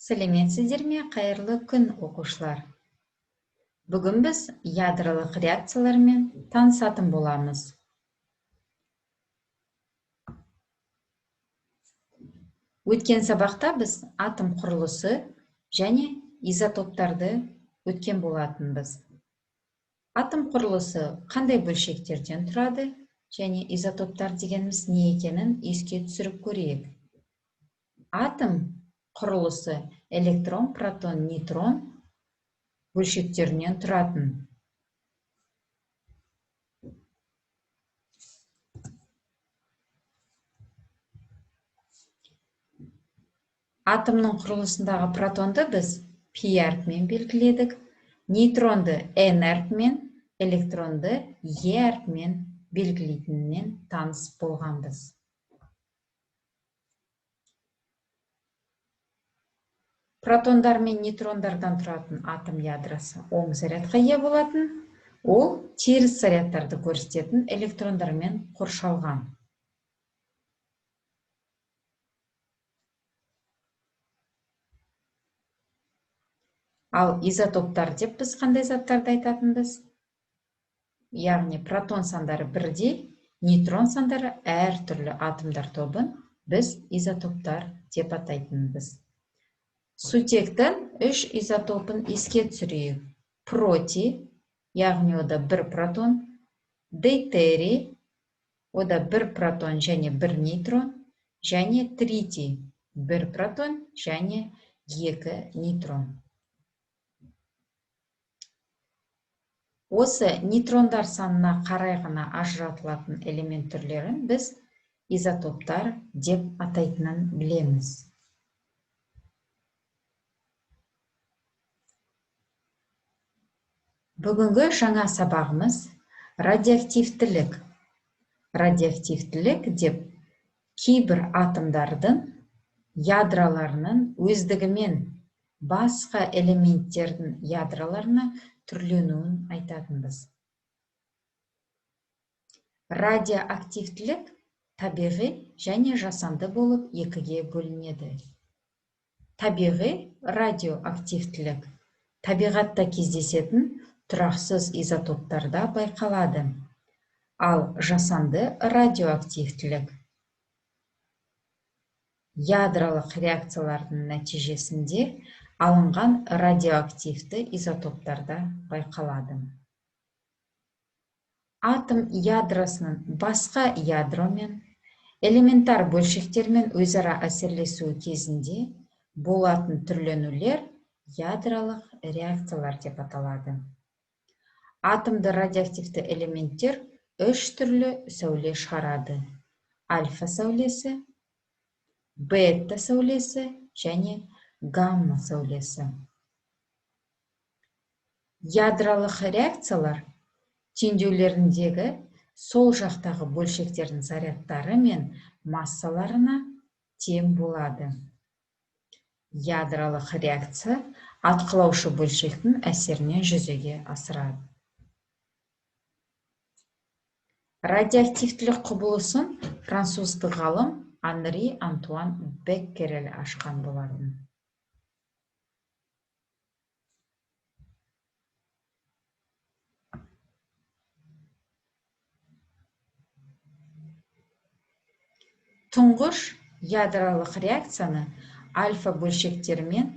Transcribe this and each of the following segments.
Сәлеметсіздер ме, қайырлы күн, оқушылар. Бүгін біз ядролық реакциялармен танысатын боламыз. Өткен сабақта біз атом құрылысы және изотоптарды өткен болатынбыз. Атом құрылысы қандай бөлшектерден тұрады және изотоптар дегеніміз не екенін еске түсіріп көрейік. Атом құрылысы электрон, протон, нейтрон бөлшектерінен тұратын. Атомның құрылысындағы протонды біз пи әрпімен белгіледік, нейтронды N әрпімен, электронды E әрпімен белгілейтінінен таныс болғанбыз. Протондар мен нейтрондардан тұратын атом ядросы оң зарядқа ие болатын, ол теріс зарядтарды көрсететін электрондармен қоршалған. Ал изотоптар деп біз қандай заттарды айтатынбыз? Яғни протон сандары бірдей, нейтрон сандары әртүрлі атомдар тобын біз изотоптар деп атайтынбыз. Сутектің 3 изотопын еске түсірейік. Проти, яғни ода 1 протон, дейтерий, ода 1 протон және 1 нейтрон, және тритий, 1 протон және 2 нейтрон. Осы нейтрондар санына қарай ғана ажыратылатын элемент түрлерін біз изотоптар деп атайтынын білеміз. Бүгінгі жаңа сабағымыз радиоактивтілік. Радиоактивтілік деп кейбір атомдардың ядроларының өздігімен басқа элементтердің ядроларына түрленуін айтатынбыз. Радиоактивтілік табиғи және жасанды болып екіге бөлінеді. Табиғи радиоактивтілік табиғатта кездесетін тұрақсыз изотоптарда байқалады. Ал жасанды радиоактивтілік ядролық реакциялардың нәтижесінде алынған радиоактивті изотоптарда байқалады. Атом ядросының басқа ядромен, элементар бөлшектермен өзара әсерлесуі кезінде болатын түрленулер ядролық реакциялар деп аталады. Атомды радиоактивті элементтер 3 түрлі сәуле шығарады. Альфа сәулесі, бета сәулесі және гамма сәулесі. Ядролық реакциялар теңдеулеріндегі сол жақтағы бөлшектердің зарядтары мен массаларына тең болады. Ядролық реакция атқылаушы бөлшектің әсерінен жүзеге асырады. Радиоактивтілік құбылысын француздық ғалым Анри Антуан Беккерель ашқан болатын. Тұңғыш ядролық реакцияны альфа бөлшектермен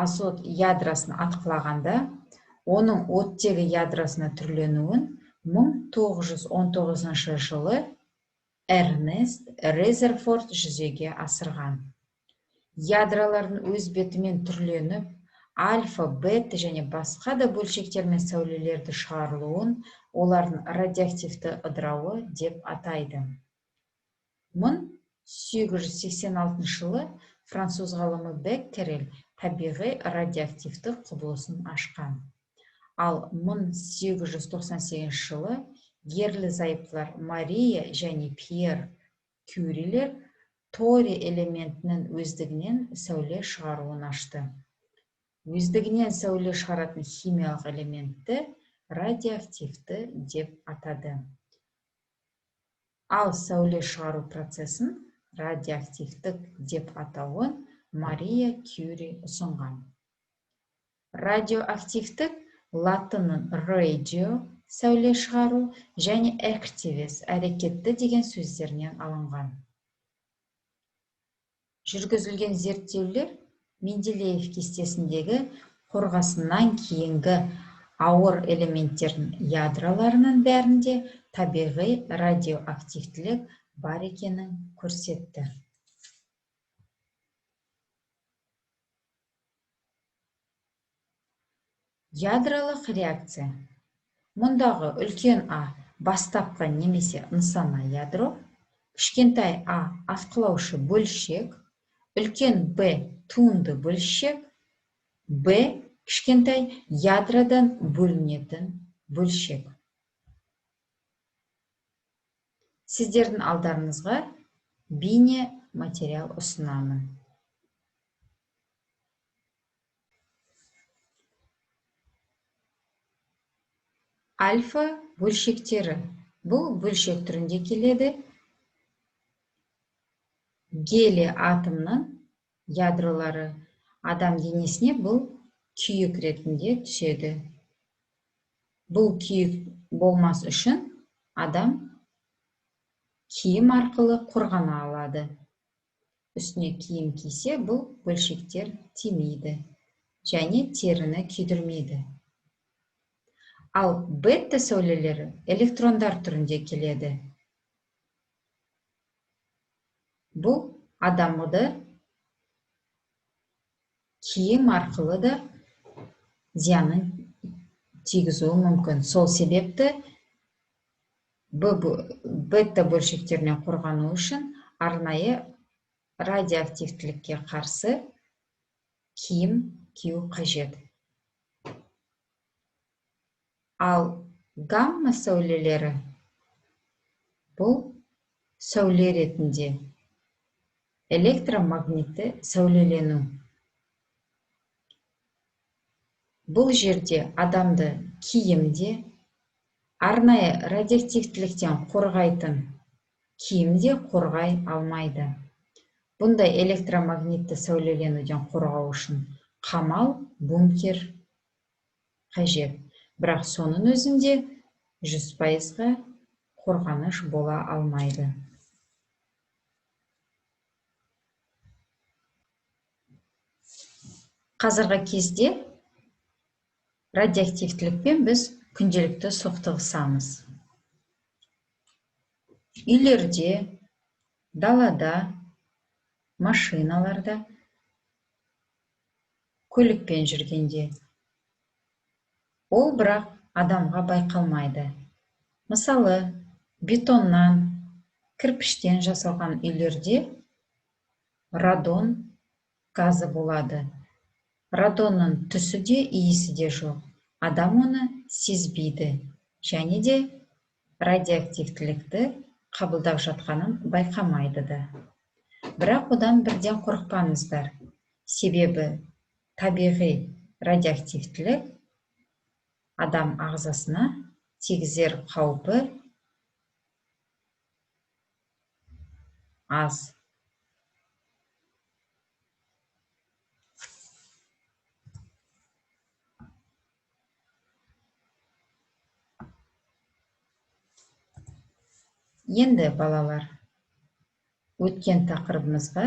азот ядросын атқылағанда, оның оттегі ядросына түрленуін 1919 жылы Эрнест Резерфорд жүзеге асырған. Ядролардың өз бетімен түрленіп, альфа, бета және басқа да бөлшектермен сәулелерді шығарылуын олардың радиоактивті ыдырауы деп атайды. 1886 жылы француз ғалымы Беккерель табиғи радиоактивті құбылысын ашқан. Ал 1898 жылы ерлі-зайыптылар Мария және Пьер Кюрилер тори элементінің өздігінен сәуле шығаруын ашты. Өздігінен сәуле шығаратын химиялық элементті радиоактивті деп атады. Ал сәуле шығару процесін радиоактивтік деп атауын Мария Кюри ұсынған. Радиоактивтік латынның radio сәуле шығару және activis әрекетті деген сөздерінен алынған. Жүргізілген зерттеулер Менделеев кестесіндегі қорғасыннан кейінгі ауыр элементтердің ядроларының бәрінде табиғи радиоактивтілік бар екенін көрсетті. Ядролық реакция. Мұндағы үлкен А бастапқы немесе нысана ядро, кішкентай А атқылаушы бөлшек, үлкен Б туынды бөлшек, Б кішкентай ядродан бөлінетін бөлшек. Сіздердің алдарыңызға бейне материал ұсынамын. Альфа бөлшектері. Бұл бөлшек түрінде келеді. Гелий атомның ядролары адам денесіне бұл күйік ретінде түседі. Бұл күйік болмас үшін адам киім арқылы қорғана алады. Үстіне киім кисе, бұл бөлшектер тимейді және теріні күйдірмейді. Ал бетта сәулелері электрондар түрінде келеді. Бұл адамды киім арқылы да зиянын тигізуі мүмкін. Сол себепті бетта бөлшектерінен қорғану үшін арнайы радиоактивтілікке қарсы киім кию қажет. Ал гамма сәулелері бұл сәуле ретінде электромагнитті сәулелену. Бұл жерде адамды киімде, арнайы радиоактивтіліктен қорғайтын киімде қорғай алмайды. Бұндай электромагнитті сәулеленуден қорғау үшін қамал, бункер қажет. Бірақ соның өзінде 100%-ға қорғаныш бола алмайды. Қазіргі кезде радиоактивтілікпен біз күнделікті соқтығысамыз. Үйлерде, далада, машиналарда, көлікпен жүргенде. Ол бірақ адамға байқалмайды. Мысалы, бетоннан, кірпіштен жасалған үйлерде радон газы болады. Радонның түсі де, иісі де жоқ. Адам оны сезбейді және де радиоактивтілікті қабылдап жатқанын байқамайды да. Бірақ одан бірден қорықпаңыздар. Себебі табиғи радиоактивтілік адам ағзасына тигізер қаупі аз. Енді балалар, өткен тақырыбымызға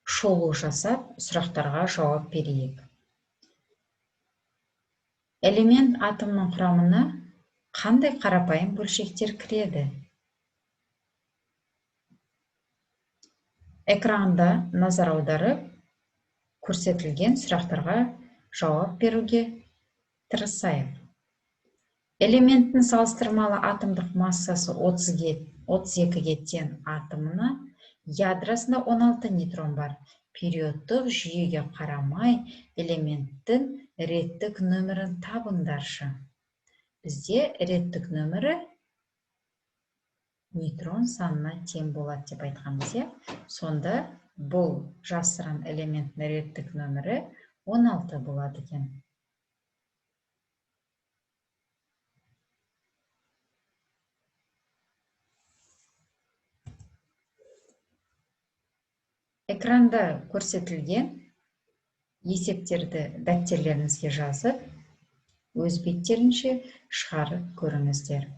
шолу жасап, сұрақтарға жауап берейік. Элемент атомның құрамына қандай қарапайым бөлшектер кіреді? Экранда назар аударып, көрсетілген сұрақтарға жауап беруге тырысайық. Элементтің салыстырмалы атомдық массасы 32-ге тең атомына ядросында 16 нейтрон бар. Периодтық жүйеге қарамай элементтің реттік нөмірін табыңдаршы. Бізде реттік нөмірі нейтрон санына тең болады деп айтқанбыз. Сонда бұл жасырын элементтің реттік нөмірі 16 болады екен. Экранда көрсетілген есептерді дәптерлеріңізге жазып, өз беттерінше шығарып көріңіздер.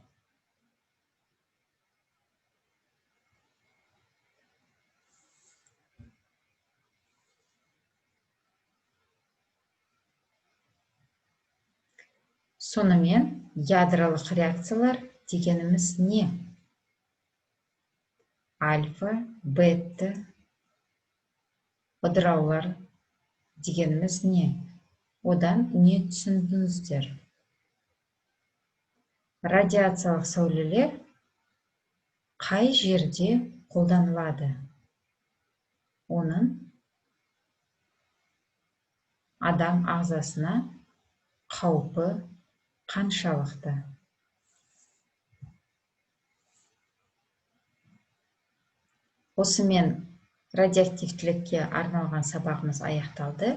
Сонымен, ядролық реакциялар дегеніміз не? Альфа, бета, ыдыраулар дегеніміз не? Одан не түсіндіңіздер? Радиациялық сәулелер қай жерде қолданылады? Оның адам ағзасына қаупі қаншалықты? Осымен радиоактивтілікке арналған сабағымыз аяқталды.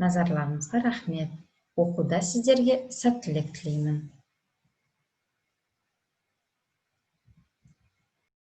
Назарларыңызға рахмет. Оқуда сіздерге сәттілік тілеймін.